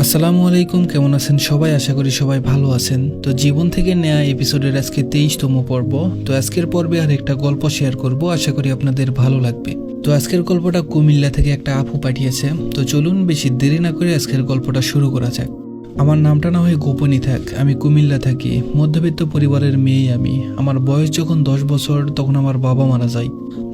আসসালামু আলাইকুম, কেমন আছেন সবাই? আশা করি সবাই ভালো আছেন। তো জীবন থেকে নেয়া এপিসোডের আজকে 23তম পর্ব। তো আজকের পর্বে আর একটা গল্প শেয়ার করব, আশা করি আপনাদের ভালো লাগবে। তো আজকের গল্পটা কুমিল্লা থেকে একটা আপু পাঠিয়েছে। তো চলুন বেশি দেরি না করে আজকের গল্পটা শুরু করা যাক। আমার নামটা না হয় গোপনই থাক, আমি কুমিল্লা থাকি, মধ্যবিত্ত পরিবারের মেয়ে আমি। আমার বয়স যখন 10 বছর তখন আমার বাবা মারা যায়।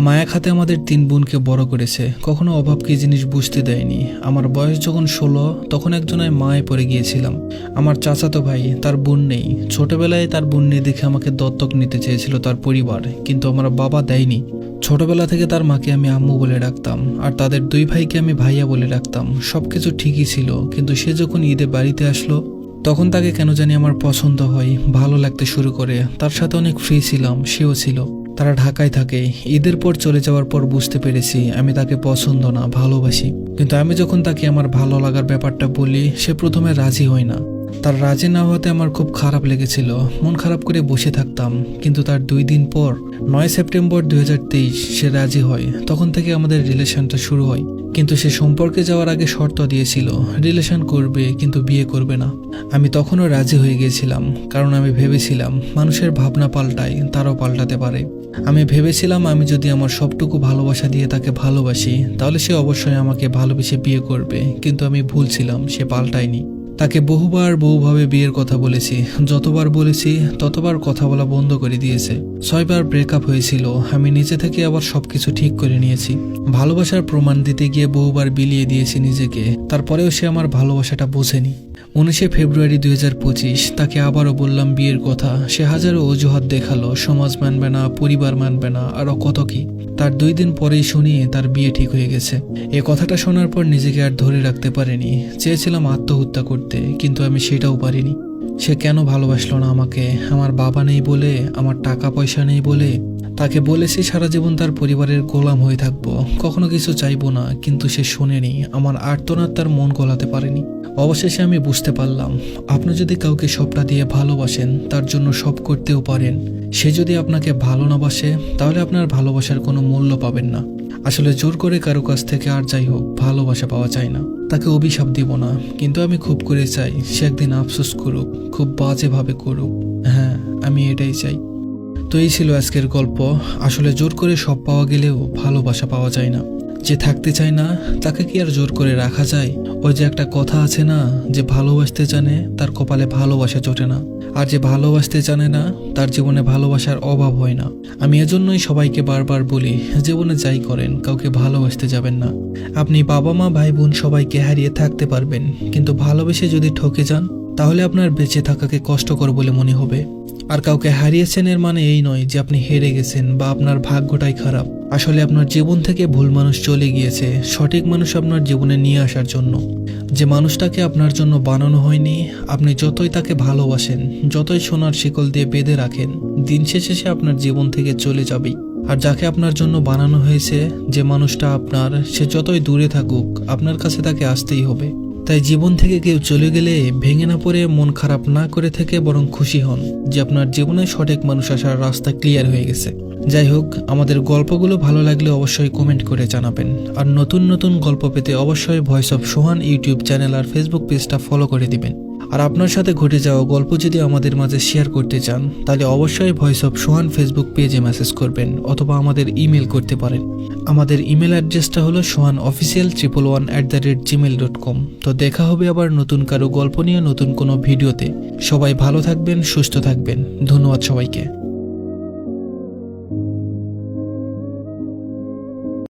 মায়া খাতে আমাদের 3 বোনকে বড় করেছে, কখনো অভাব কি জিনিস বুঝতে দেয়নি। আমার বয়স যখন 16 তখন একজনের মায়ে পড়ে গিয়েছিলাম। আমার চাচাতো ভাই, তার বোন নেই। ছোটবেলায় তার বোন নেই দেখে আমাকে দত্তক নিতে চেয়েছিল তার পরিবার, কিন্তু আমার বাবা দেয়নি। ছোটবেলা থেকে তার মাকে আমি আম্মু বলে ডাকতাম, আর তাদের 2 ভাইকে আমি ভাইয়া বলে ডাকতাম। সবকিছু ঠিকই ছিল, কিন্তু সে যখন ঈদে বাড়িতে আসলো তখন তাকে কেন জানি আমার পছন্দ হয়, ভালো লাগতে শুরু করে। তার সাথে অনেক ফ্রি ছিলাম, সেও ছিল। তারা ঢাকায় থাকে। ঈদের পর চলে যাওয়ার পর বুঝতে পেরেছি আমি তাকে পছন্দ না, ভালোবাসি। কিন্তু আমি যখন তাকে আমার ভালো লাগার ব্যাপারটা বলি, সে প্রথমে রাজি হয় না। তার রাজি না হওয়াতে আমার খুব খারাপ লেগেছিল, মন খারাপ করে বসে থাকতাম। কিন্তু তার 2 দিন পর 9 সেপ্টেম্বর 2023 সে রাজি হয়। তখন থেকে আমাদের রিলেশনটা শুরু হয়। কিন্তু সে সম্পর্কে যাওয়ার আগে শর্ত দিয়েছিল, রিলেশন করবে কিন্তু বিয়ে করবে না। আমি তখনও রাজি হয়ে গিয়েছিলাম, কারণ আমি ভেবেছিলাম মানুষের ভাবনা পাল্টায়, তারাও পাল্টাতে পারে। আমি ভেবেছিলাম আমি যদি আমার সবটুকু ভালোবাসা দিয়ে তাকে ভালোবাসি, তাহলে সে অবশ্যই আমাকে ভালোবেসে বিয়ে করবে। কিন্তু আমি ভুল ছিলাম, সে পাল্টায়নি। তাকে বহুভাবে বিয়ের কথা বলেছি, যতবার বলেছি ততবার কথা বলা বন্ধ করে দিয়েছে। 6 বার ব্রেকআপ হয়েছিল। আমি নিজে থেকে আবার সবকিছু ঠিক করে নিয়েছি। ভালোবাসার প্রমাণ দিতে গিয়ে বহুবার বিলিয়ে দিয়েছি নিজেকে, তারপরেও সে আমার ভালোবাসাটা বোঝেনি। 19 ফেব্রুয়ারি 2025 তাকে আবারও বললাম বিয়ের কথা। সে হাজারো অজুহাত দেখালো, সমাজ মানবে না, পরিবার মানবে না, আরো কত কি। তার 2 দিন পরেই শুনি তার বিয়ে ঠিক হয়ে গেছে। এই কথাটা শোনার পর নিজেকে আর ধরে রাখতে পারিনি। চেয়েছিলাম আত্মহত্যা করতে, কিন্তু আমি সেটাও পারিনি। সে কেন ভালোবাসলো না আমাকে? আমার বাবা নেই বলে? আমার টাকা পয়সা নেই বলে? তাকে বলেছি সারা জীবন তার পরিবারের গোলাম হয়ে থাকবো, কখনো কিছু চাইবো না, কিন্তু সে শোনেনি। আমার আর্তনাদ তার মন গলাতে পারেনি। অবশেষে আমি বুঝতে পারলাম, আপনি যদি কাউকে সবটা দিয়ে ভালোবাসেন, তার জন্য সব করতেও পারেন। সে যদি আপনাকে ভালো না বাসে, তাহলে আপনার ভালোবাসার কোনো মূল্য পাবেন না। আসলে জোর করে কারো কাছ থেকে আর যাই হোক ভালোবাসা পাওয়া যায় না। তাকে অভিশাপ দিব না, কিন্তু আমি খুব করে চাই সে একদিন আফসোস করুক, খুব বাজেভাবে করুক। হ্যাঁ, আমি এটাই চাই। তো এই ছিল আজকের গল্প। আসলে জোর করে সব পাওয়া গেলেও ভালোবাসা পাওয়া যায় না। যে থাকতে চায় না তাকে কি আর জোর করে রাখা যায়? ওই যে একটা কথা আছে না, যে ভালোবাসতে জানে তার কপালে ভালোবাসা জোটে না, আর যে ভালোবাসতে জানে না তার জীবনে ভালোবাসার অভাব হয় না। আমি এজন্যই সবাইকে বারবার বলি, জীবনে যাই করেন কাউকে ভালোবাসতে যাবেন না। আপনি বাবা মা ভাই বোন সবাইকে হারিয়ে থাকতে পারবেন, কিন্তু ভালোবেসে যদি ঠকে যান, তাহলে আপনার বেঁচে থাকাকে কষ্টকর বলে মনে হবে। আর কাউকে হারিয়েছেন এর মানে এই নয় যে আপনি হেরে গেছেন বা আপনার ভাগ্যটাই খারাপ। আসলে আপনার জীবন থেকে ভুল মানুষ চলে গিয়েছে, সঠিক মানুষ আপনার জীবনে নিয়ে আসার জন্য। যে মানুষটাকে আপনার জন্য বানানো হয়নি, আপনি যতই তাকে ভালোবাসেন, যতই সোনার শিকল দিয়ে বেঁধে রাখেন, দিন শেষে সে আপনার জীবন থেকে চলে যাবেই। আর যাকে আপনার জন্য বানানো হয়েছে, যে মানুষটা আপনার, সে যতই দূরে থাকুক আপনার কাছে তাকে আসতেই হবে। তাই জীবন থেকে কেউ চলে গেলে ভেঙে না পড়ে, মন খারাপ না করে থেকে বরং খুশি হন যে আপনার জীবনে সঠিক মানুষ আসার রাস্তা ক্লিয়ার হয়ে গেছে। যাই হোক, আমাদের গল্পগুলো ভালো লাগলে অবশ্যই কমেন্ট করে জানাবেন। আর নতুন নতুন গল্প পেতে অবশ্যই voice of Sohan YouTube channel আর ফেসবুক পেজটা ফলো করে দিবেন। আর আপনার সাথে ঘটে যাওয়া গল্প যদি আমাদের মাঝে শেয়ার করতে চান, তাহলে অবশ্যই ভয়েস অফ সোহান ফেসবুক পেজে মেসেজ করবেন, অথবা আমাদের ইমেল করতে পারেন। আমাদের ইমেল অ্যাড্রেসটা হলো sohanofficial111@gmail.com। তো দেখা হবে আবার নতুন কারো গল্প নিয়ে নতুন কোনো ভিডিওতে। সবাই ভালো থাকবেন, সুস্থ থাকবেন। ধন্যবাদ সবাইকে।